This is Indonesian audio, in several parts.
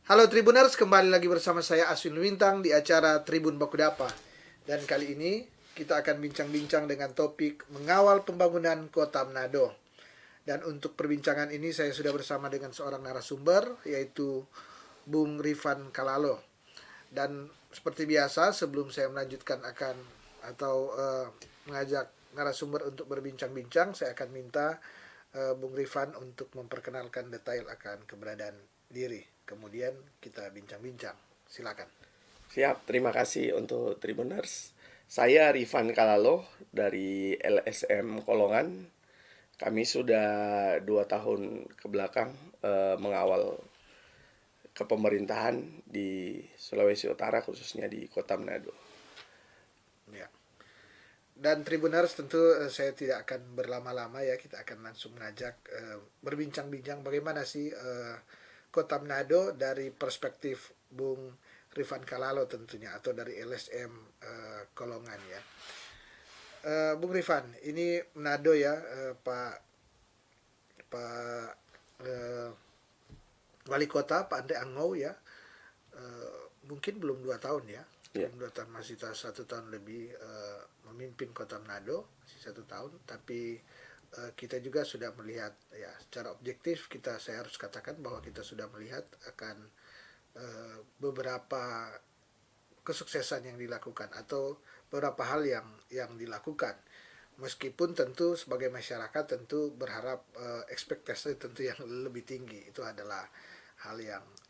Halo Tribuners, kembali lagi bersama saya Aswin Wintang di acara Tribun Bakudapa. Dan kali ini kita akan bincang-bincang dengan topik mengawal pembangunan Kota Manado. Dan untuk perbincangan ini saya sudah bersama dengan seorang narasumber, yaitu Bung Rifan Kalalo. Dan seperti biasa, sebelum saya melanjutkan akan atau mengajak narasumber untuk berbincang-bincang, saya akan minta Bung Rifan untuk memperkenalkan detail akan keberadaan diri. Kemudian kita bincang-bincang. Silakan. Siap, terima kasih untuk Tribuners. Saya Rifan Kalalo dari LSM Kolongan. Kami sudah 2 tahun ke belakang mengawal kepemerintahan di Sulawesi Utara, khususnya di Kota Manado. Ya. Dan Tribuners tentu saya tidak akan berlama-lama ya, kita akan langsung mengajak berbincang-bincang bagaimana sih Kota Manado dari perspektif Bung Rifan Kalalo tentunya atau dari LSM Kolongan ya. Bung Rifan, ini Manado ya, Pak Pak eh, Wali Kota Pak Ande Angau ya, mungkin belum 2 tahun ya, Ya, belum 2 tahun, masih 1 tahun lebih memimpin Kota Manado, masih 1 tahun, tapi kita juga sudah melihat ya secara objektif, saya harus katakan bahwa kita sudah melihat akan beberapa kesuksesan yang dilakukan atau beberapa hal yang dilakukan, meskipun tentu sebagai masyarakat tentu berharap ekspektasi tentu yang lebih tinggi, itu adalah hal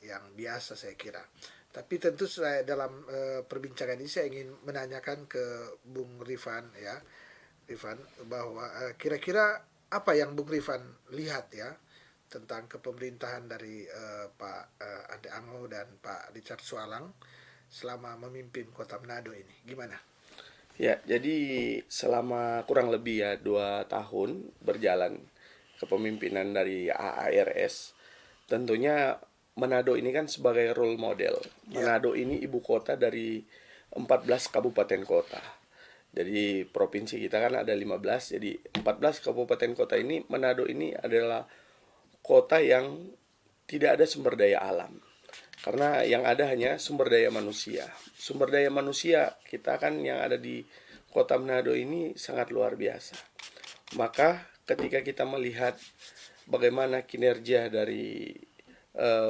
yang biasa saya kira. Tapi tentu saya dalam perbincangan ini saya ingin menanyakan ke Bung Rifan ya, Rifan, bahwa kira-kira apa yang Bung Rifan lihat ya tentang kepemerintahan dari Pak Ade Ango dan Pak Richard Sualang selama memimpin Kota Manado ini, gimana? ya. Jadi selama kurang lebih 2 tahun berjalan kepemimpinan dari AARS, tentunya Manado ini kan sebagai role model. Ya, Manado ini ibu kota dari 14 kabupaten kota. Jadi provinsi kita kan ada 15, jadi 14 kabupaten kota ini, Manado ini adalah kota yang tidak ada sumber daya alam. Karena yang ada hanya sumber daya manusia. Sumber daya manusia kita kan yang ada di kota Manado ini sangat luar biasa. Maka ketika kita melihat bagaimana kinerja dari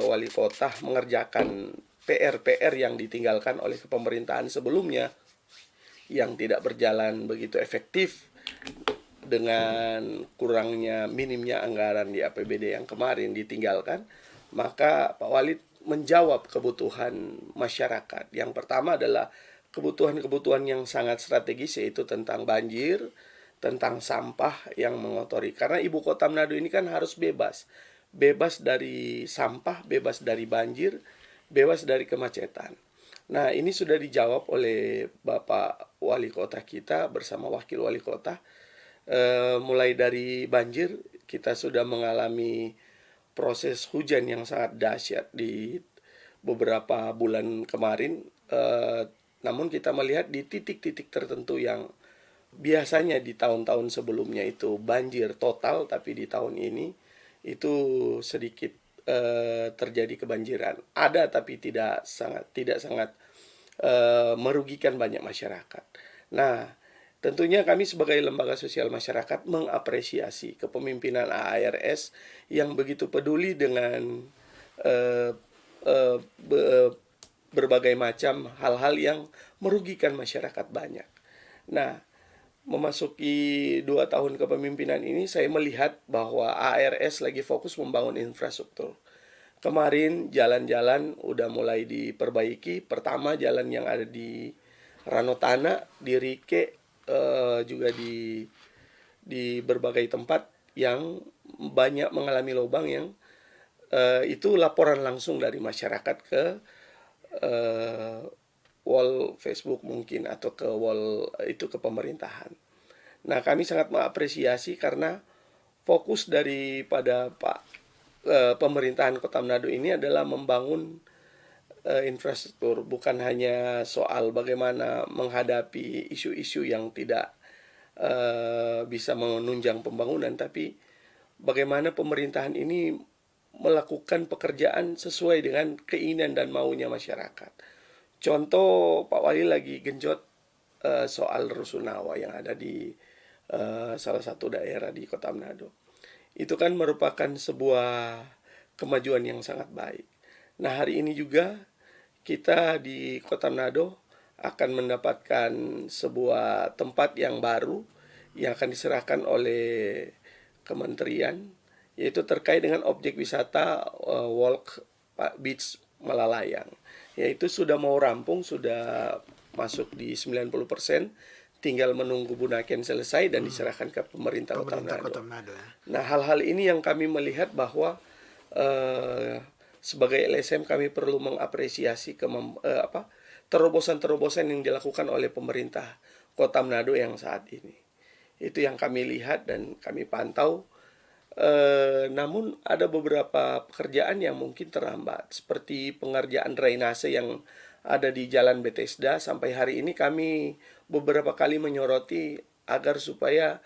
wali kota mengerjakan PR-PR yang ditinggalkan oleh pemerintahan sebelumnya yang tidak berjalan begitu efektif dengan kurangnya minimnya anggaran di APBD yang kemarin ditinggalkan, maka Pak Walid menjawab kebutuhan masyarakat. Yang pertama adalah kebutuhan-kebutuhan yang sangat strategis, yaitu tentang banjir, tentang sampah yang mengotori. Karena ibu kota Manado ini kan harus bebas. Bebas dari sampah, bebas dari banjir, bebas dari kemacetan. Nah, ini sudah dijawab oleh Bapak Wali Kota kita bersama Wakil Wali Kota. Mulai dari banjir, kita sudah mengalami proses hujan yang sangat dahsyat di beberapa bulan kemarin. Namun kita melihat di titik-titik tertentu yang biasanya di tahun-tahun sebelumnya itu banjir total, tapi di tahun ini itu sedikit terjadi kebanjiran. Ada tapi tidak sangat merugikan banyak masyarakat. Nah, tentunya kami sebagai lembaga sosial masyarakat mengapresiasi kepemimpinan AARS yang begitu peduli dengan eh, eh, berbagai macam hal-hal yang merugikan masyarakat banyak. Nah, memasuki 2 tahun kepemimpinan ini, saya melihat bahwa ARS lagi fokus membangun infrastruktur. Kemarin jalan-jalan udah mulai diperbaiki. Pertama jalan yang ada di Ranotana, di Rike, juga di berbagai tempat yang banyak mengalami lubang yang itu laporan langsung dari masyarakat ke eh, wall Facebook mungkin atau ke wall itu ke pemerintahan. Nah, kami sangat mengapresiasi karena fokus daripada pemerintahan Kota Manado ini adalah membangun infrastruktur, bukan hanya soal bagaimana menghadapi isu-isu yang tidak bisa menunjang pembangunan, tapi bagaimana pemerintahan ini melakukan pekerjaan sesuai dengan keinginan dan maunya masyarakat. Contoh, Pak Wali lagi genjot soal Rusunawa yang ada di salah satu daerah di Kota Manado. Itu kan merupakan sebuah kemajuan yang sangat baik. Nah, hari ini juga kita di Kota Manado akan mendapatkan sebuah tempat yang baru yang akan diserahkan oleh kementerian, yaitu terkait dengan objek wisata Walk Beach Malalayang. Yaitu sudah mau rampung, sudah masuk di 90%, tinggal menunggu Bunaken selesai dan diserahkan ke pemerintah Kota Manado. Ya. Nah, hal-hal ini yang kami melihat bahwa sebagai LSM kami perlu mengapresiasi terobosan-terobosan yang dilakukan oleh pemerintah Kota Manado yang saat ini. Itu yang kami lihat dan kami pantau. Namun ada beberapa pekerjaan yang mungkin terhambat, seperti pengerjaan drainase yang ada di Jalan Bethesda. Sampai hari ini kami beberapa kali menyoroti agar supaya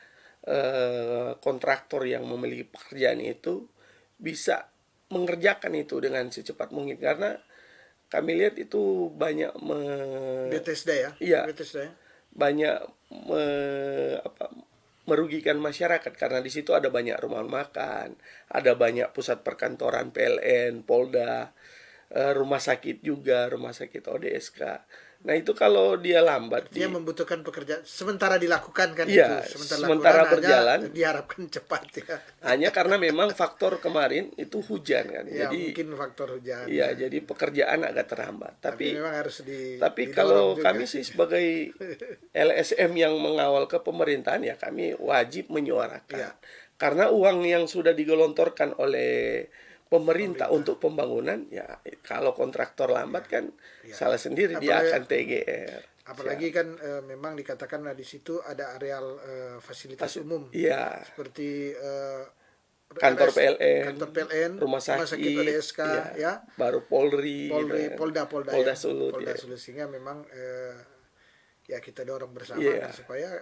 kontraktor yang memiliki pekerjaan itu bisa mengerjakan itu dengan secepat mungkin, karena kami lihat itu banyak Bethesda ya. Iya. Bethesda ya. Banyak merugikan masyarakat karena di situ ada banyak rumah makan, ada banyak pusat perkantoran PLN, Polda, rumah sakit juga, rumah sakit ODSK. Nah, itu kalau dia lambat, dia membutuhkan pekerjaan sementara dilakukan kan. Iya, itu sementara berjalan diharapkan cepat ya. Hanya karena memang faktor kemarin itu hujan kan. Ya, jadi mungkin faktor hujan. Iya, jadi pekerjaan agak terhambat. Tapi memang harus tapi kalau kami sih sebagai LSM yang mengawal kepemerintahan, ya kami wajib menyuarakan. Ya. Karena uang yang sudah digelontorkan oleh pemerintah untuk pembangunan, ya kalau kontraktor lambat kan salah sendiri, dia akan TGR. Apalagi kan memang dikatakan di situ ada areal fasilitas umum. Iya. Seperti kantor PLN, rumah sakit ODSK, ya. Baru Polri, Polda Sulut. Sehingga memang ya kita dorong bersama supaya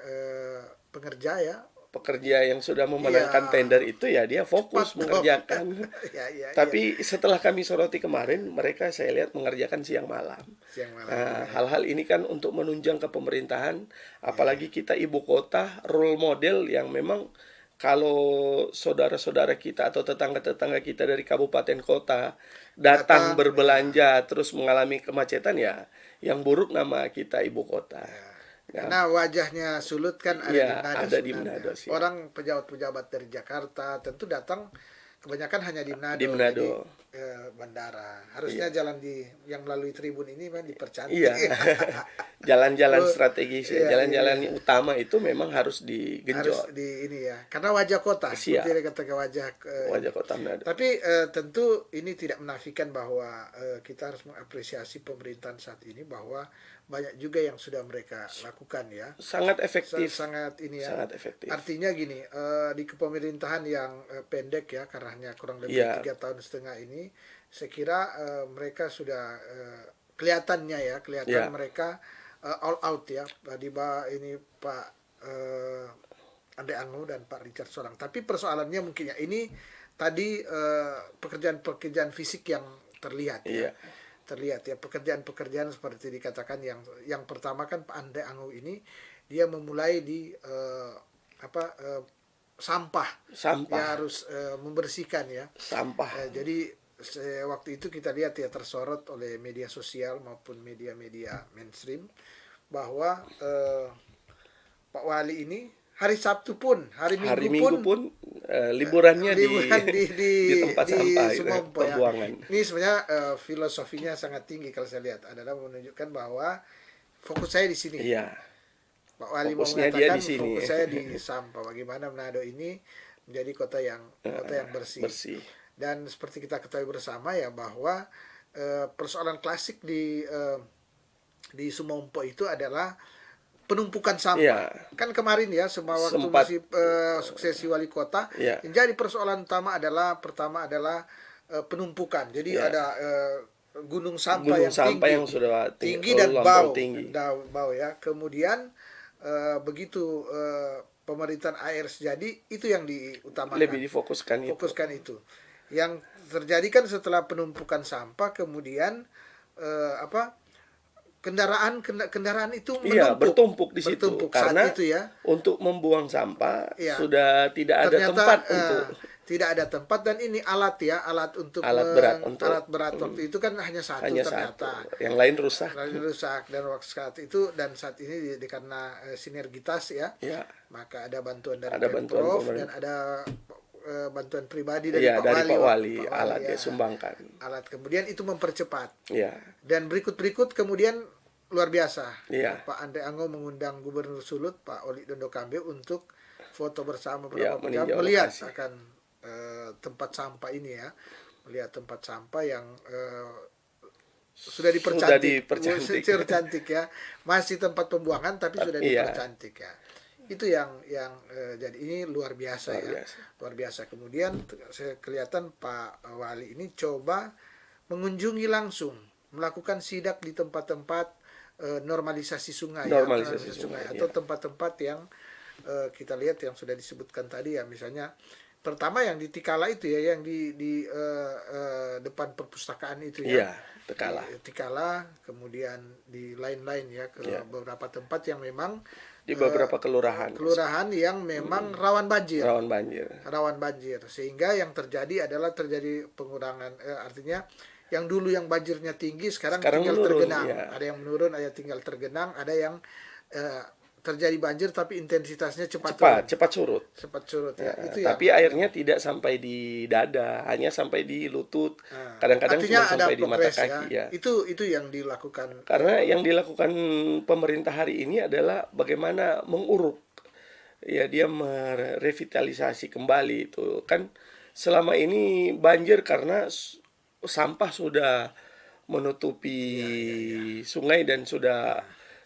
pekerja yang sudah memenangkan tender itu ya dia fokus mengerjakan. Tapi setelah kami soroti kemarin, mereka saya lihat mengerjakan siang malam. Hal-hal ini kan untuk menunjang ke pemerintahan, apalagi kita ibu kota, role model yang memang kalau saudara-saudara kita atau tetangga-tetangga kita dari kabupaten kota datang berbelanja terus mengalami kemacetan, ya yang buruk nama kita ibu kota. Karena wajahnya Sulut kan ada di Manado. Orang pejabat-pejabat dari Jakarta tentu datang kebanyakan hanya di Manado. Jadi, bandara. Harusnya jalan yang melalui tribun ini memang dipercantik. Iya. Jalan-jalan strategis, jalan-jalan utama itu memang harus digenjot. Harus karena wajah kota. Seperti katakan wajah kota Manado. Tapi tentu ini tidak menafikan bahwa kita harus mengapresiasi pemerintahan saat ini bahwa banyak juga yang sudah mereka lakukan ya. Sangat efektif. Sangat efektif. Artinya gini, di kepemerintahan yang pendek ya, karena hanya kurang lebih 3,5 tahun ini, saya kira mereka sudah kelihatan mereka all out ya. Di bawah ini Pak Ande Ango dan Pak Richard Sorang. Tapi persoalannya mungkin ini tadi pekerjaan-pekerjaan fisik yang terlihat ya. Terlihat ya, pekerjaan-pekerjaan seperti dikatakan yang pertama kan Pak Ande Ango ini dia memulai di sampah. Dia harus membersihkan ya sampah. Jadi waktu itu kita lihat ya, tersorot oleh media sosial maupun media-media mainstream bahwa Pak Wali ini hari Sabtu pun, hari Minggu pun liburannya di tempat di sampah, Sumompo, pembuangan. Ini sebenarnya filosofinya sangat tinggi kalau saya lihat, adalah menunjukkan bahwa fokus saya di sini. Iya. Pak Wali mau mengatakan fokus saya di sampah. Bagaimana Manado ini menjadi kota yang bersih. Dan seperti kita ketahui bersama ya bahwa persoalan klasik di Sumompo itu adalah penumpukan sampah. Kan kemarin ya, semua waktu masih suksesi wali kota, yang jadi persoalan pertama adalah penumpukan. Jadi ada gunung sampah yang sudah tinggi dan bau ya. Kemudian begitu pemerintahan AR jadi, itu yang diutamakan. Lebih difokuskan itu. Yang terjadi kan setelah penumpukan sampah kemudian kendaraan itu Iya, bertumpuk di situ bertumpuk karena saat itu ya. untuk membuang sampah Ya, sudah tidak ada ternyata tempat untuk tidak ada tempat, dan ini alat ya, alat untuk alat berat untuk alat berat waktu itu kan hanya satu hanya ternyata. satu, yang lain rusak. Lalu rusak, dan waktu saat itu dan saat ini karena sinergitas ya, Ya, maka ada bantuan dari ada bantuan Pemprov dan pemerintah. ada bantuan pribadi dari Iya, Pak dari Wali. Pak Wali, Pak alat ya. dia sumbangkan. Alat kemudian itu mempercepat, Iya, dan berikut kemudian luar biasa. iya, Pak Andre Anggo mengundang Gubernur Sulut Pak Oli Dondo Kambe untuk foto bersama iya, beberapa jam, meninjau melihat lokasi. akan tempat sampah ini ya, melihat tempat sampah yang sudah dipercantik, cantik ya, masih tempat pembuangan tapi sudah Iya, dipercantik ya. Itu yang jadi ini luar biasa luar ya, biasa. luar biasa. Kemudian kelihatan Pak Wali ini coba mengunjungi langsung, melakukan sidak di tempat-tempat normalisasi sungai, Normalisasi ya, sungai, atau ya. tempat-tempat yang kita lihat yang sudah disebutkan tadi ya, misalnya pertama yang di Tikala itu ya, yang di depan perpustakaan itu ya. Iya, Tekala. Di Tikala, kemudian di lain-lain ya, ke Ya. beberapa tempat yang memang Di beberapa kelurahan. kelurahan yang memang rawan banjir. Rawan banjir. Rawan banjir, sehingga yang terjadi adalah terjadi pengurangan, artinya yang dulu yang banjirnya tinggi sekarang tinggal menurun, tergenang. ya. Ada yang menurun, ada yang tinggal tergenang, ada yang terjadi banjir tapi intensitasnya cepat surut. surut ya. Ya, Itu tapi yang airnya tidak sampai di dada, hanya sampai di lutut. Kadang-kadang artinya cuma ada sampai di mata progres kaki ya. Itu yang dilakukan. Karena yang dilakukan pemerintah hari ini adalah bagaimana menguruk. Ya, dia merevitalisasi kembali itu. Kan selama ini banjir karena sampah sudah menutupi sungai dan sudah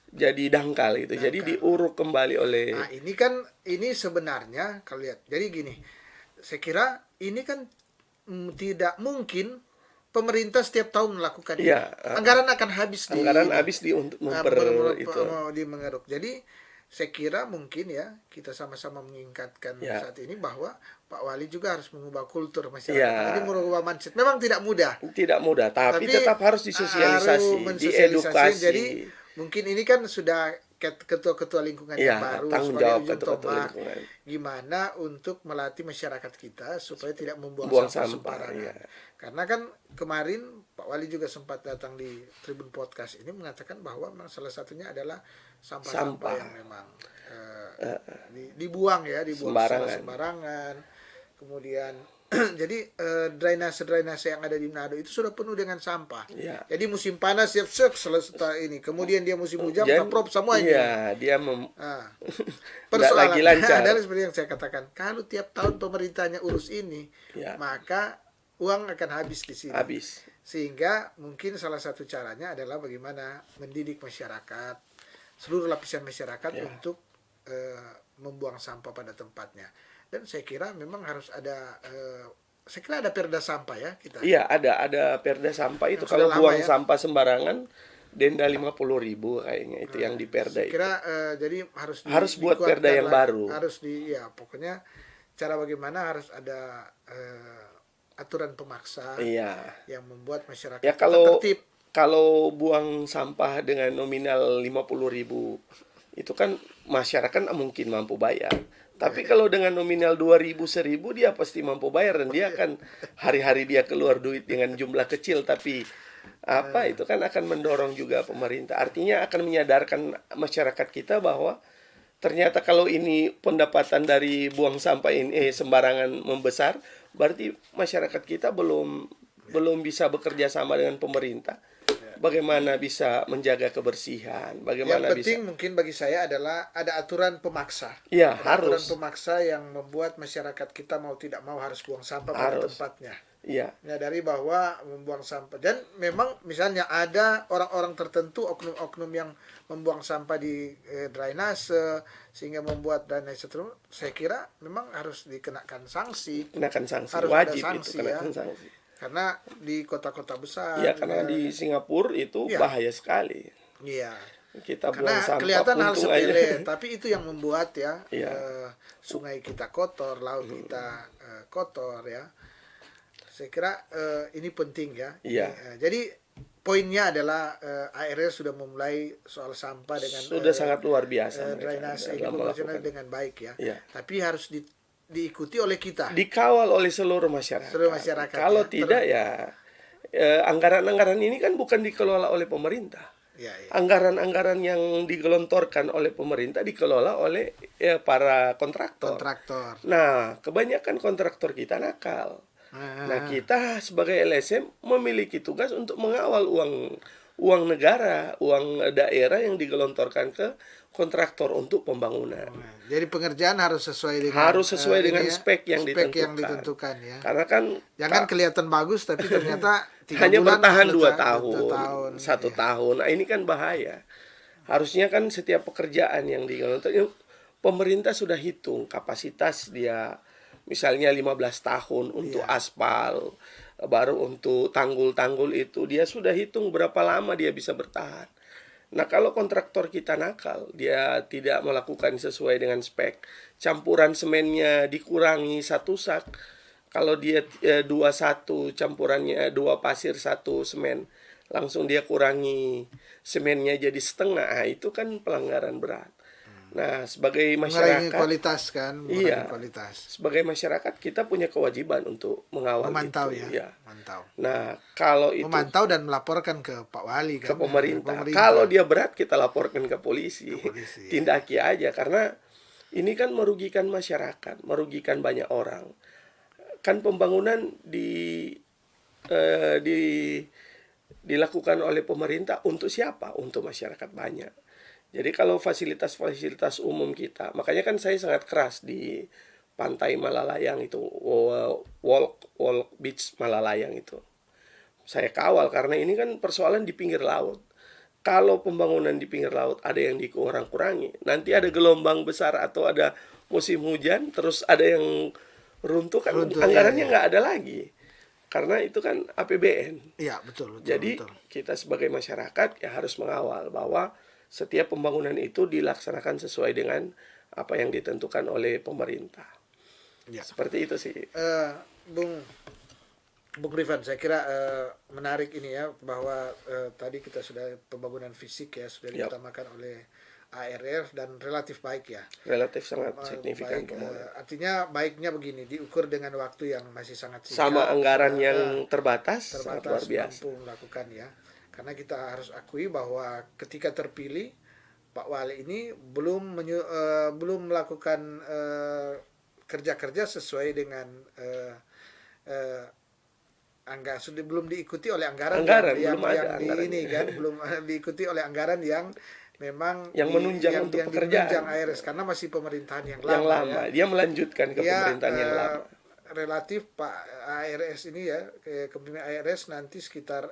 jadi dangkal itu. Jadi diuruk kembali oleh. Nah, ini sebenarnya kalau lihat. Jadi gini, saya kira ini kan tidak mungkin pemerintah setiap tahun melakukan ini. Ya, Anggaran akan habis untuk di mengeruk. Jadi saya kira mungkin ya kita sama-sama mengingatkan saat ini bahwa Pak Wali juga harus mengubah kultur masyarakat. Ini merubah mindset. Memang tidak mudah. Tidak mudah, tapi tetap harus disosialisasi, diedukasi. Jadi mungkin ini kan sudah ketua-ketua lingkungan yang baru tanggung sebagai jawab ujung ketua-ketua tombak, lingkungan. gimana untuk melatih masyarakat kita supaya tidak membuang sampah sembarangan. Karena kan kemarin Pak Wali juga sempat datang di Tribun Podcast ini mengatakan bahwa salah satunya adalah sampah-sampah yang memang dibuang sembarangan. Kemudian jadi drainase yang ada di Manado itu sudah penuh dengan sampah. Ya. Jadi musim panas selesai ini. Kemudian dia musim hujan taprop semua ini. Iya, dia persoalannya lagi lancar. adalah seperti yang saya katakan, kalau tiap tahun pemerintahnya urus ini, maka uang akan habis di sini. Sehingga mungkin salah satu caranya adalah bagaimana mendidik masyarakat, seluruh lapisan masyarakat untuk membuang sampah pada tempatnya. Dan saya kira memang harus ada perda sampah ya kita. Iya, ada perda sampah itu. Kalau buang sampah sembarangan denda 50.000 kayaknya itu yang di perda saya kira, jadi harus buat perda yang baru. Harus pokoknya cara bagaimana harus ada aturan pemaksa yang membuat masyarakat ya, tertib. Kalau buang sampah dengan nominal 50.000 itu kan masyarakat mungkin mampu bayar. Tapi kalau dengan nominal 2.000, 1.000 dia pasti mampu bayar, dan dia akan hari-hari dia keluar duit dengan jumlah kecil, tapi itu kan akan mendorong juga pemerintah. Artinya akan menyadarkan masyarakat kita bahwa ternyata kalau ini pendapatan dari buang sampah ini sembarangan membesar, berarti masyarakat kita belum bisa bekerja sama dengan pemerintah. Bagaimana bisa menjaga kebersihan? Bagaimana yang penting mungkin bagi saya adalah ada aturan pemaksa. Ya, harus. Aturan pemaksa yang membuat masyarakat kita mau tidak mau harus buang sampah pada tempatnya. Iya. Menyadari bahwa membuang sampah, dan memang misalnya ada orang-orang tertentu, oknum-oknum yang membuang sampah di drainase sehingga membuat drainase terus, saya kira memang harus dikenakan sanksi. Harus wajib ada sanksi, itu kenakan sanksi. Karena di kota-kota besar. Iya, karena di Singapura itu bahaya sekali. Iya. Kita Karena buang sampah kelihatan hal sepele, aja. tapi itu yang membuat sungai kita kotor, laut kita kotor ya. saya kira ini penting ya. Iya. Jadi poinnya adalah ARS sudah memulai soal sampah dengan Sudah sangat luar biasa mereka drainase ini dalam operasional melakukan. dengan baik ya. Iya. Tapi harus diikuti oleh kita. Dikawal oleh seluruh masyarakat. Seluruh masyarakat, Kalau ya. tidak ya anggaran-anggaran ini kan bukan dikelola oleh pemerintah. Ya, ya. Anggaran-anggaran yang digelontorkan oleh pemerintah dikelola oleh para kontraktor. Kontraktor. Nah, kebanyakan kontraktor kita nakal. Nah, kita sebagai LSM memiliki tugas untuk mengawal uang negara, uang daerah yang digelontorkan ke kontraktor untuk pembangunan. Jadi pengerjaan harus sesuai dengan spek yang ditentukan ya. Karena kan jangan kelihatan bagus tapi ternyata hanya bulan bertahan 2 tahun, 1 tahun. Nah, ini kan bahaya. Harusnya kan setiap pekerjaan yang digelontorkan, pemerintah sudah hitung kapasitas dia, misalnya 15 tahun untuk aspal, baru untuk tanggul-tanggul itu dia sudah hitung berapa lama dia bisa bertahan. Nah, kalau kontraktor kita nakal, dia tidak melakukan sesuai dengan spek, campuran semennya dikurangi 1 sak. Kalau dia 21 campurannya 2 pasir 1 semen, langsung dia kurangi semennya jadi setengah. Nah, itu kan pelanggaran berat. Nah, sebagai masyarakat, kualitas kan, kualitas. Sebagai masyarakat kita punya kewajiban untuk mengawal memantau itu. Ya. Mantau. Nah, kalau itu memantau dan melaporkan ke Pak Wali kan, ke pemerintah. Kalau dia berat kita laporkan ke polisi. Tindaki aja, karena ini kan merugikan masyarakat, merugikan banyak orang. Kan pembangunan dilakukan oleh pemerintah untuk siapa? Untuk masyarakat banyak. Jadi kalau fasilitas-fasilitas umum kita, makanya kan saya sangat keras di pantai Malalayang itu, walk beach Malalayang itu. Saya kawal karena ini kan persoalan di pinggir laut. Kalau pembangunan di pinggir laut ada yang dikurang-kurangi, nanti ada gelombang besar atau ada musim hujan, terus ada yang runtuh kan anggarannya nggak ada lagi. Karena itu kan APBN. Iya, betul. Jadi kita sebagai masyarakat ya harus mengawal bahwa setiap pembangunan itu dilaksanakan sesuai dengan apa yang ditentukan oleh pemerintah. Ya. Seperti itu sih. Bung Rifan, saya kira menarik ini ya, bahwa tadi kita sudah pembangunan fisik ya sudah diutamakan oleh ARR dan relatif baik ya. Relatif sangat signifikan. Artinya baiknya begini, diukur dengan waktu yang masih sangat singkat. Sama anggaran yang terbatas sangat luar biasa. Mampu melakukan ya. Karena kita harus akui bahwa ketika terpilih Pak Wali ini belum melakukan kerja-kerja sesuai dengan sudah belum diikuti oleh anggaran yang belum diikuti oleh anggaran yang memang yang menunjang untuk pekerjaan ARS karena masih pemerintahan yang lama. Ya. Dia melanjutkan ke pemerintahan yang lama. Relatif Pak ARS ini ya, kepemimpinan ARS nanti sekitar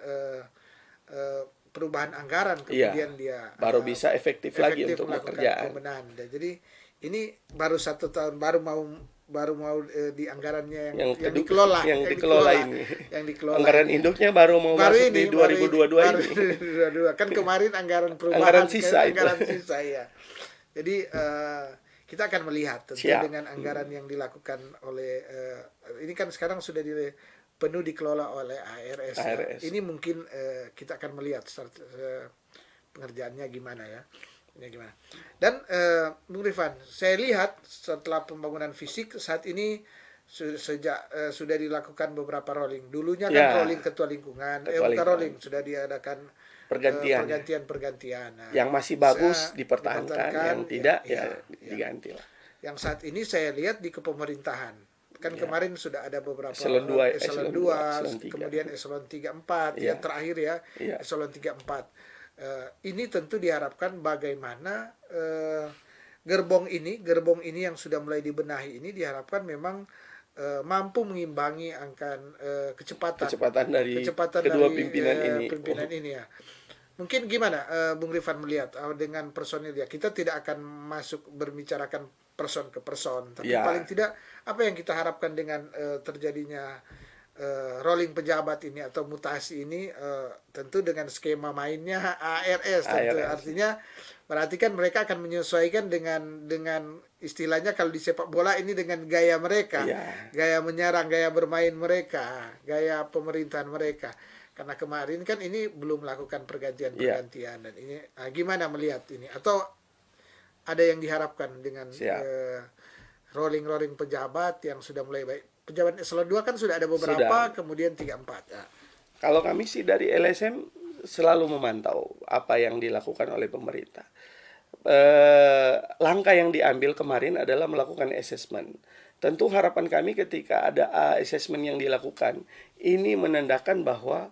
perubahan anggaran kemudian dia baru bisa efektif lagi untuk pekerjaan. Jadi ini baru 1 tahun baru mau di anggarannya yang dikelola ini. Anggaran induknya baru mau masuk di 2022 ini. Kan kemarin anggaran perubahan anggaran sisa ya. Jadi kita akan melihat tentu dengan anggaran yang dilakukan oleh ini kan sekarang sudah penuh dikelola oleh ARS. Ya. Ini mungkin kita akan melihat pengerjaannya gimana ya. Ini gimana. Dan Bung Rifan, saya lihat setelah pembangunan fisik saat ini sudah dilakukan beberapa rolling. Dulunya kan rolling ketua lingkungan, sudah diadakan pergantian. Nah, yang masih bagus dipertahankan, yang tidak diganti lah. Yang saat ini saya lihat di kepemerintahan. Kan kemarin sudah ada beberapa eselon 2, kemudian eselon 3, 4, yang terakhir ya, eselon 3, 4. Ini tentu diharapkan bagaimana gerbong ini yang sudah mulai dibenahi ini diharapkan memang mampu mengimbangi angka kecepatan dari pimpinan ini ya. Mungkin gimana Bung Rifan melihat dengan personil ya, kita tidak akan masuk berbicarakan person ke person, tapi paling tidak apa yang kita harapkan dengan terjadinya rolling pejabat ini atau mutasi ini tentu dengan skema mainnya ARS tentu. ARS. Artinya berarti kan mereka akan menyesuaikan dengan istilahnya kalau di sepak bola ini dengan gaya mereka, Iya. gaya menyerang, gaya bermain mereka, gaya pemerintahan mereka. Karena kemarin kan ini belum melakukan Iya. pergantian-pergantian dan ini gimana melihat ini atau ada yang diharapkan dengan Siap. rolling pejabat yang sudah mulai baik. Pejabat eselon 2 kan sudah ada beberapa, kemudian 3 4. Ya. Kalau kami sih dari LSM selalu memantau apa yang dilakukan oleh pemerintah. Langkah yang diambil kemarin adalah melakukan assessment. Tentu harapan kami ketika ada assessment yang dilakukan, ini menandakan bahwa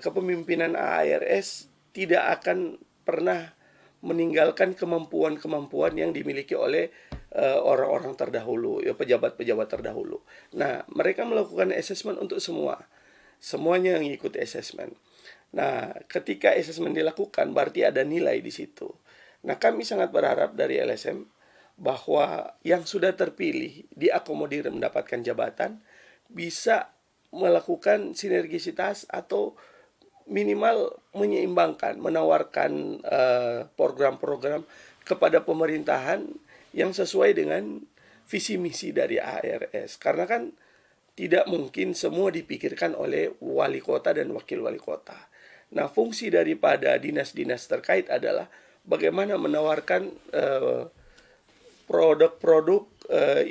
kepemimpinan ARS tidak akan pernah meninggalkan kemampuan-kemampuan yang dimiliki oleh orang-orang terdahulu, ya pejabat-pejabat terdahulu. Nah, mereka melakukan assessment untuk semuanya yang ikut assessment. Nah, ketika assessment dilakukan, berarti ada nilai di situ. Nah, kami sangat berharap dari LSM bahwa yang sudah terpilih diakomodir mendapatkan jabatan bisa melakukan sinergisitas atau minimal menyeimbangkan, menawarkan program-program kepada pemerintahan yang sesuai dengan visi misi dari ARS. Karena kan tidak mungkin semua dipikirkan oleh wali kota dan wakil wali kota. Nah, fungsi daripada dinas-dinas terkait adalah bagaimana menawarkan produk-produk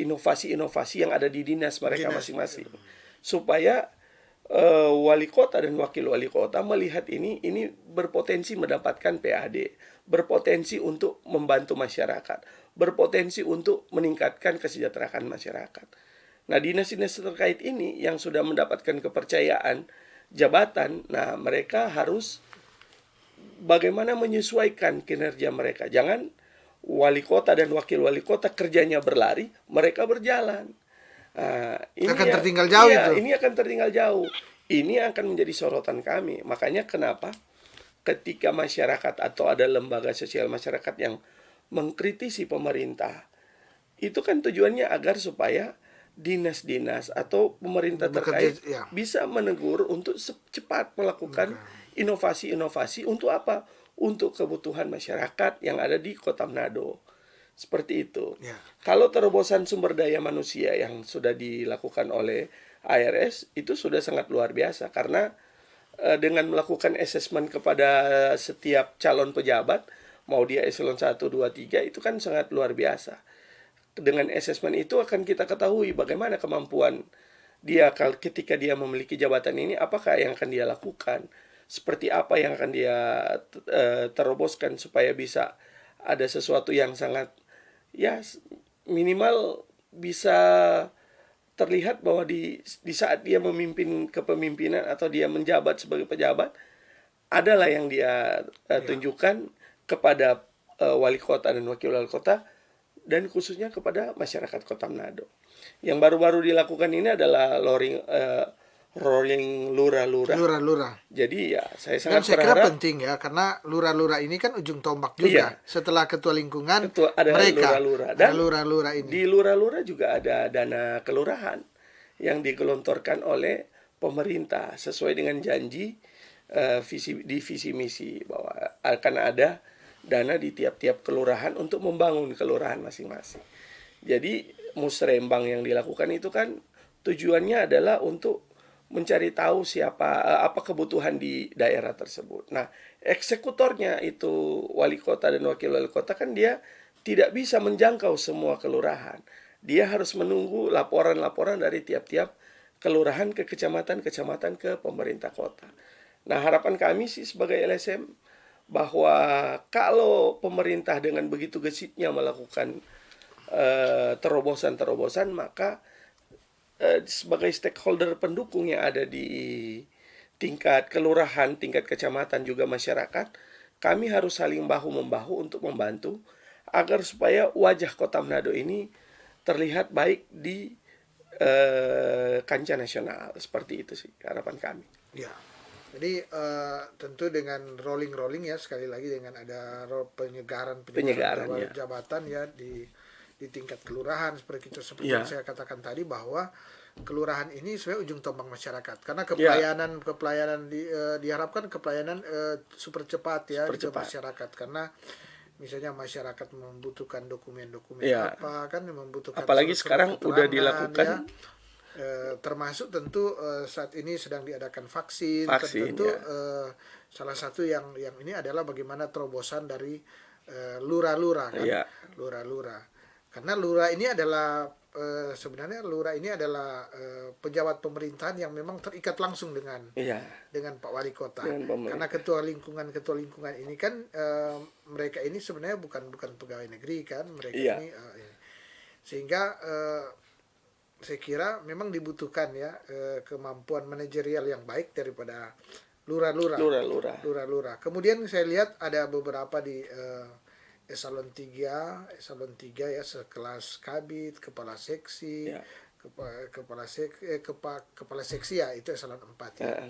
inovasi-inovasi yang ada di dinas mereka masing-masing, supaya wali kota dan wakil wali kota melihat ini berpotensi mendapatkan PAD, berpotensi untuk membantu masyarakat, berpotensi untuk meningkatkan kesejahteraan masyarakat. Nah, dinas-dinas terkait ini yang sudah mendapatkan kepercayaan jabatan, nah mereka harus bagaimana menyesuaikan kinerja mereka. Jangan wali kota dan wakil wali kota kerjanya berlari, mereka berjalan. Ini akan tertinggal jauh itu. Ini akan tertinggal jauh. Ini akan menjadi sorotan kami. Makanya kenapa ketika masyarakat atau ada lembaga sosial masyarakat yang mengkritisi pemerintah, itu kan tujuannya agar supaya dinas-dinas atau pemerintah terkait bisa menegur untuk cepat melakukan inovasi-inovasi untuk apa? Untuk kebutuhan masyarakat yang ada di Kota Manado. Seperti itu. Ya. Kalau terobosan sumber daya manusia yang sudah dilakukan oleh ARS itu sudah sangat luar biasa karena dengan melakukan assessment kepada setiap calon pejabat, mau dia eselon 1, 2, 3, itu kan sangat luar biasa. Dengan assessment itu akan kita ketahui bagaimana kemampuan dia ketika dia memiliki jabatan ini, apakah yang akan dia lakukan, seperti apa yang akan dia teroboskan supaya bisa ada sesuatu yang sangat minimal bisa terlihat bahwa di saat dia memimpin kepemimpinan atau dia menjabat sebagai pejabat, adalah yang dia tunjukkan kepada wali kota dan wakil wali kota dan khususnya kepada masyarakat Kota Manado. Yang baru-baru dilakukan ini adalah rolling lurah-lurah. Jadi ya saya sangat saya kira berharap penting ya karena lurah-lurah ini kan ujung tombak juga. Setelah ketua lingkungan ada mereka lurah-lurah. Dan lurah-lurah ini. Di lurah-lurah juga ada dana kelurahan yang digelontorkan oleh pemerintah sesuai dengan janji visi misi bahwa akan ada dana di tiap-tiap kelurahan untuk membangun kelurahan masing-masing. Jadi musrembang yang dilakukan itu kan tujuannya adalah untuk mencari tahu apa kebutuhan di daerah tersebut. Nah, eksekutornya itu wali kota dan wakil wali kota kan dia tidak bisa menjangkau semua kelurahan. Dia harus menunggu laporan-laporan dari tiap-tiap kelurahan ke kecamatan ke pemerintah kota. Nah, harapan kami sih sebagai LSM bahwa kalau pemerintah dengan begitu gesitnya melakukan terobosan-terobosan, maka sebagai stakeholder pendukung yang ada di tingkat kelurahan, tingkat kecamatan juga masyarakat, kami harus saling bahu-membahu untuk membantu agar supaya wajah Kota Manado ini terlihat baik di kancah nasional. Seperti itu sih harapan kami. Ya. Jadi tentu dengan rolling ya, sekali lagi dengan ada penyegaran ya. Jabatan ya di di tingkat kelurahan seperti Iya. yang saya katakan tadi, bahwa kelurahan ini sebenarnya ujung tombak masyarakat, karena Iya. kepelayanan diharapkan kepelayanan super cepat ya Super ke cepat. masyarakat, karena misalnya masyarakat membutuhkan dokumen-dokumen Iya. apa kan, membutuhkan Apalagi surat-surat sekarang udah keterangan dilakukan ya. Termasuk tentu saat ini sedang diadakan vaksin, vaksin tentu ya. salah satu yang ini adalah bagaimana terobosan dari lurah-lurah kan, Iya. lurah-lurah. Karena lurah ini adalah sebenarnya lurah ini adalah pejabat pemerintahan yang memang terikat langsung dengan Iya. Pak Wali Kota. Dengan pemerintah. Karena ketua lingkungan ini kan mereka ini sebenarnya bukan pegawai negeri kan, mereka Iya. ini sehingga saya kira memang dibutuhkan ya kemampuan manajerial yang baik daripada lurah-lurah. Lurah-lurah. Kemudian saya lihat ada beberapa di eselon 3 ya, sekelas kabit, kepala seksi, Ya. kepala seksi ya itu eselon 4 ya.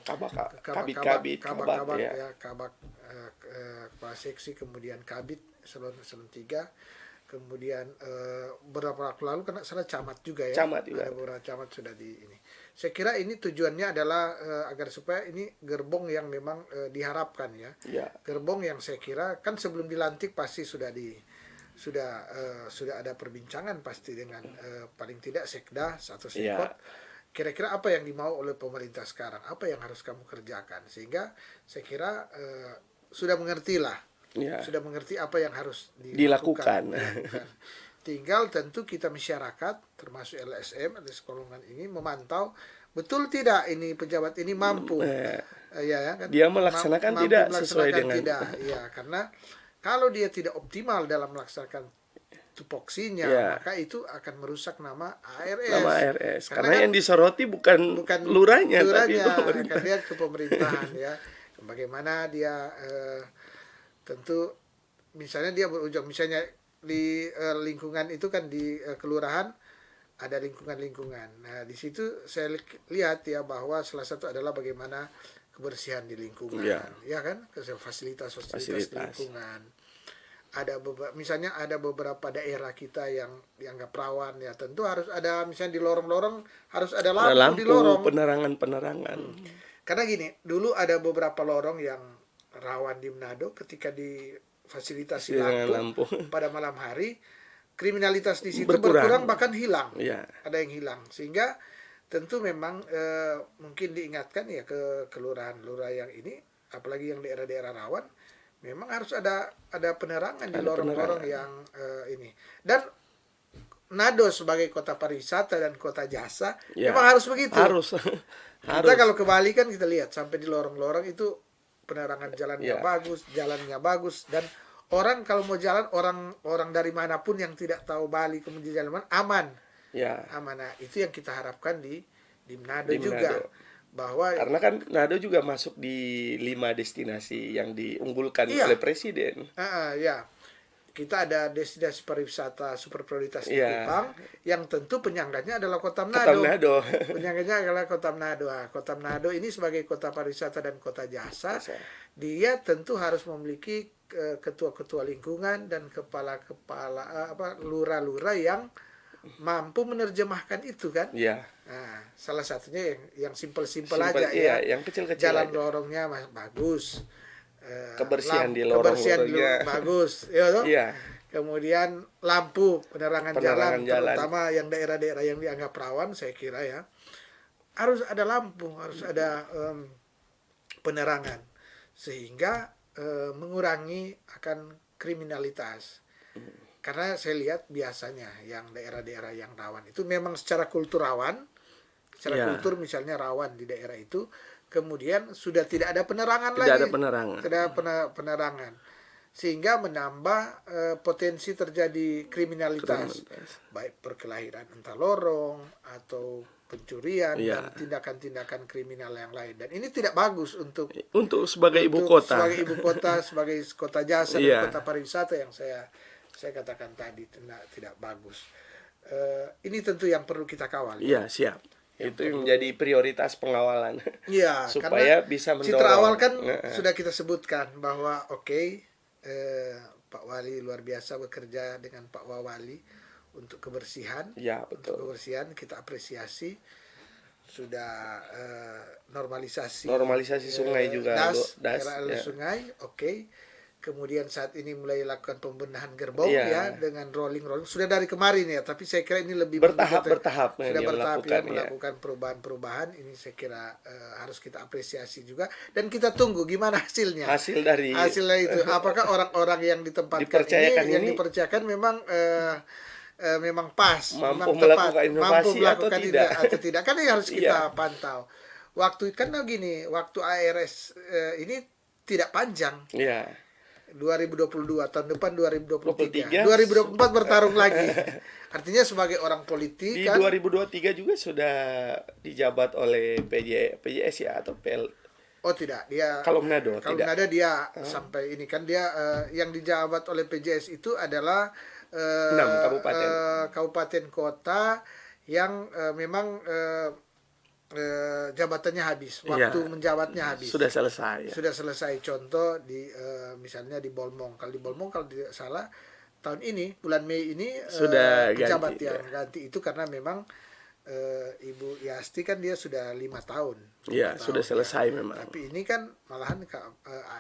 Kabit ya. Kepala seksi, kemudian kabit eselon 3. Kemudian beberapa waktu lalu kena salah camat juga ya. Camat juga. Ada beberapa camat sudah di ini. Saya kira ini tujuannya adalah agar supaya ini gerbong yang memang diharapkan ya. Ya. Gerbong yang saya kira kan sebelum dilantik pasti sudah ada perbincangan pasti dengan paling tidak sekda atau sekot. Ya. Kira-kira apa yang dimau oleh pemerintah sekarang? Apa yang harus kamu kerjakan? Sehingga saya kira sudah mengerti lah. Ya. Sudah mengerti apa yang harus dilakukan. Tinggal tentu kita masyarakat termasuk LSM golongan ini memantau betul tidak ini pejabat ini mampu ya kan, dia melaksanakan tidak sesuai dengan ya, karena kalau dia tidak optimal dalam melaksanakan tupoksinya maka itu akan merusak nama ARS. Karena kan yang disoroti bukan lurahnya tapi akan lihat ke pemerintahan ya, bagaimana dia tentu misalnya dia berujung misalnya di lingkungan itu kan di kelurahan ada lingkungan. Nah, di situ saya lihat ya bahwa salah satu adalah bagaimana kebersihan di lingkungan. Ya kan? Fasilitas di lingkungan. Misalnya ada beberapa daerah kita yang dianggap rawan ya, tentu harus ada misalnya di lorong-lorong harus ada lampu di lorong, penerangan. Karena gini, dulu ada beberapa lorong yang rawan di Manado ketika difasilitasi lampu pada malam hari, kriminalitas di situ berkurang bahkan hilang. Ada yang hilang, sehingga tentu memang mungkin diingatkan ya ke kelurahan-lurah yang ini, apalagi yang daerah-daerah rawan, memang harus ada penerangan di lorong-lorong yang ini. Dan Manado sebagai kota pariwisata dan kota jasa memang harus begitu. Harus. Kita kalau ke Bali kan kita lihat sampai di lorong-lorong itu penerangan jalannya bagus, dan orang kalau mau jalan orang dari manapun yang tidak tahu Bali kemudian jalan aman. Aman. Nah, itu yang kita harapkan di Manado juga. Bahwa karena kan Manado juga masuk di 5 destinasi yang diunggulkan oleh presiden. Kita ada destinasi pariwisata super prioritas di Kupang yang tentu penyangganya adalah Kota Manado. Penyangganya adalah Kota Manado. Kota Manado ini sebagai kota pariwisata dan kota jasa, dia tentu harus memiliki ketua-ketua lingkungan dan kepala-kepala lurah-lurah yang mampu menerjemahkan itu kan. Nah, salah satunya yang simpel-simpel aja ya. Yang kecil-kecil jalan aja. lorongnya bagus. Kebersihan di lorong-lorongnya bagus kemudian lampu penerangan jalan terutama yang daerah-daerah yang dianggap rawan, saya kira ya harus ada lampu, harus ada penerangan sehingga mengurangi akan kriminalitas. Karena saya lihat biasanya yang daerah-daerah yang rawan itu memang secara kultur rawan, kultur misalnya rawan di daerah itu, kemudian sudah tidak ada penerangan lagi. Tidak ada penerangan. Sehingga menambah potensi terjadi kriminalitas. Baik perkelahian antar lorong atau pencurian dan tindakan-tindakan kriminal yang lain. Dan ini tidak bagus untuk sebagai ibu kota. Sebagai ibu kota, sebagai kota jasa dan kota pariwisata yang saya katakan tadi tidak bagus. Ini tentu yang perlu kita kawal. Siap. Itu yang menjadi prioritas pengawalan. Supaya bisa mendorong. Citra awal kan sudah kita sebutkan bahwa Pak Wali luar biasa bekerja dengan Pak Wawali untuk kebersihan. Ya, Untuk betul. kebersihan kita apresiasi, sudah normalisasi Normalisasi sungai juga, das daerah ya. sungai, oke. Kemudian saat ini mulai lakukan pembenahan gerbong ya Iya. dengan rolling sudah dari kemarin ya, tapi saya kira ini lebih Bertahap-bertahap sudah dia bertahap ya melakukan, ya. melakukan perubahan-perubahan. Ini saya kira harus kita apresiasi juga, dan kita tunggu gimana hasilnya. Hasilnya itu apakah orang-orang yang ditempatkan Dipercayakan yang ini dipercayakan memang pas, mampu memang tepat, melakukan inovasi mampu melakukan atau tidak. atau tidak. Kan ini harus kita Iya. pantau. Waktu kan gini, waktu ARS ini tidak panjang. Iya. 2022, tahun depan 2023. 23. 2024 bertarung lagi. Artinya sebagai orang politik Di kan 2023 juga sudah dijabat oleh PJS ya, atau PL. oh tidak, dia Kalau Manado kalau tidak. nggak ada dia sampai ini kan dia yang dijabat oleh PJS itu adalah 6 kabupaten. kabupaten kota yang memang jabatannya habis, waktu Iya. menjabatnya habis. Sudah selesai ya. Sudah selesai. Contoh di misalnya di Bolmong. Kalau di Bolmong kalau tidak salah tahun ini bulan Mei ini Sudah pejabat ganti, yang ya. ganti itu karena memang Ibu Yasti kan dia sudah 5 tahun. Iya, 5 sudah tahun, selesai ya. memang. Tapi ini kan malahan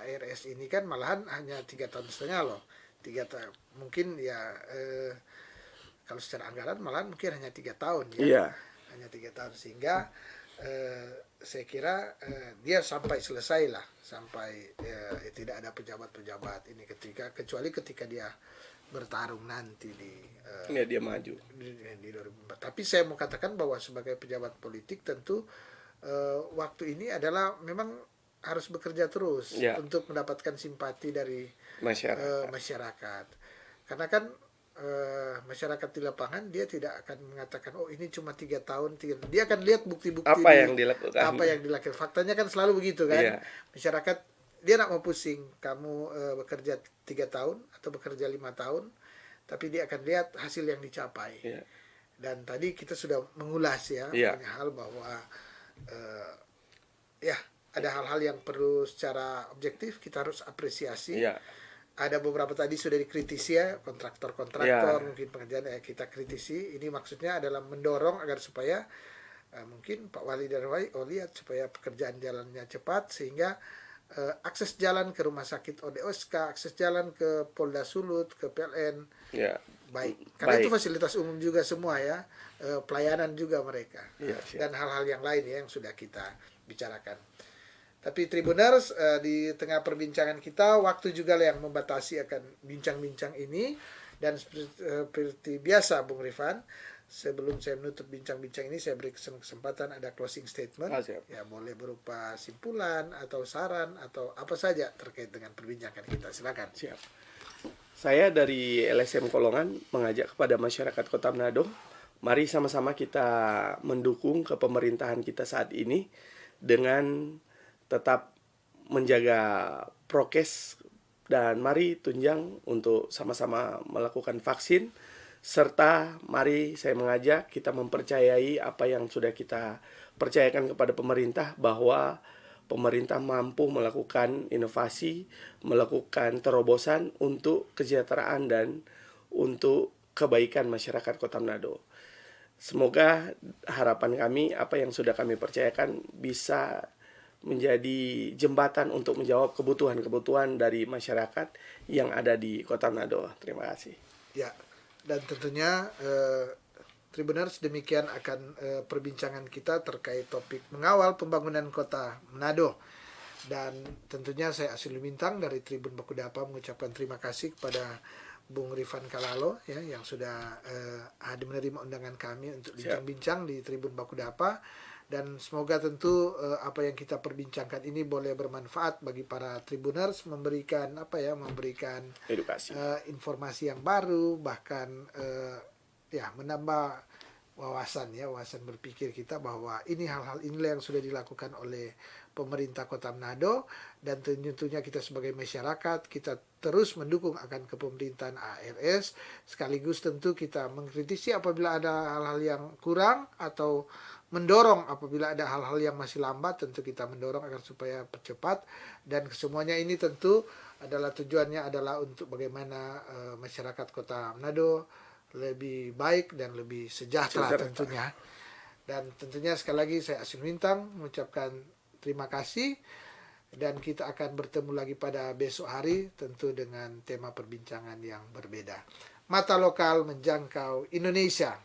ARS ini kan malahan hanya 3,5 tahun loh. 3 tahun. Mungkin ya kalau secara anggaran malahan mungkin hanya 3 tahun ya. Iya. Hanya 3 tahun, sehingga saya kira dia sampai selesai lah, sampai tidak ada pejabat-pejabat ini kecuali ketika dia bertarung nanti Ya, dia maju. di 2004. Tapi saya mau katakan bahwa sebagai pejabat politik tentu waktu ini adalah memang harus bekerja terus Ya. untuk mendapatkan simpati dari Masyarakat. masyarakat. Karena kan masyarakat di lapangan dia tidak akan mengatakan oh ini cuma 3 tahun, dia akan lihat bukti-bukti Apa yang dilakukan. apa yang dilakukan. Faktanya kan selalu begitu kan. Iya. Masyarakat dia nak mau pusing kamu bekerja 3 tahun atau bekerja 5 tahun, tapi dia akan lihat hasil yang dicapai. Iya. Dan tadi kita sudah mengulas ya Iya. banyak hal bahwa ya ada hal-hal yang perlu secara objektif kita harus apresiasi. Iya. Ada beberapa tadi sudah dikritisi ya, kontraktor-kontraktor Ya. mungkin pengerjaan kita kritisi. Ini maksudnya adalah mendorong agar supaya mungkin Pak Wali dan Oli supaya pekerjaan jalannya cepat, sehingga akses jalan ke rumah sakit ODOSK, akses jalan ke Polda Sulut, ke PLN Ya. baik. Karena Baik. itu fasilitas umum juga semua ya, pelayanan juga mereka. Iya, siap. Dan hal-hal yang lain ya yang sudah kita bicarakan. Tapi Tribuners, di tengah perbincangan kita, waktu juga lah yang membatasi akan bincang-bincang ini. Dan seperti biasa, Bung Rifan, sebelum saya menutup bincang-bincang ini, saya beri kesempatan ada closing statement. Siap. Ya, boleh berupa simpulan atau saran atau apa saja terkait dengan perbincangan kita. Silakan. Siap. Saya dari LSM Kolongan mengajak kepada masyarakat Kota Manado, mari sama-sama kita mendukung kepemerintahan kita saat ini dengan tetap menjaga prokes, dan mari tunjang untuk sama-sama melakukan vaksin, serta mari saya mengajak kita mempercayai apa yang sudah kita percayakan kepada pemerintah, bahwa pemerintah mampu melakukan inovasi, melakukan terobosan untuk kesejahteraan dan untuk kebaikan masyarakat Kota Manado. Semoga harapan kami, apa yang sudah kami percayakan bisa menjadi jembatan untuk menjawab kebutuhan-kebutuhan dari masyarakat yang ada di Kota Manado. Terima kasih. Ya, dan tentunya Tribuners, demikian akan perbincangan kita terkait topik mengawal pembangunan Kota Manado. Dan tentunya saya Asil Bintang dari Tribun Bakudapa mengucapkan terima kasih kepada Bung Rifan Kalalo ya, yang sudah hadir menerima undangan kami untuk bincang-bincang di Tribun Bakudapa. Dan semoga tentu apa yang kita perbincangkan ini boleh bermanfaat bagi para Tribuners, memberikan memberikan Edukasi. informasi yang baru, bahkan menambah wawasan berpikir kita bahwa ini hal-hal inilah yang sudah dilakukan oleh pemerintah Kota Manado. Dan tentunya kita sebagai masyarakat kita terus mendukung akan kepemerintahan ARS, sekaligus tentu kita mengkritisi apabila ada hal-hal yang kurang atau mendorong apabila ada hal-hal yang masih lambat. Tentu kita mendorong agar supaya percepat, dan kesemuanya ini tentu adalah tujuannya adalah untuk bagaimana masyarakat Kota Manado lebih baik dan lebih sejahtera tentunya. Dan tentunya sekali lagi saya Asin Bintang mengucapkan terima kasih, dan kita akan bertemu lagi pada besok hari tentu dengan tema perbincangan yang berbeda. Mata lokal menjangkau Indonesia.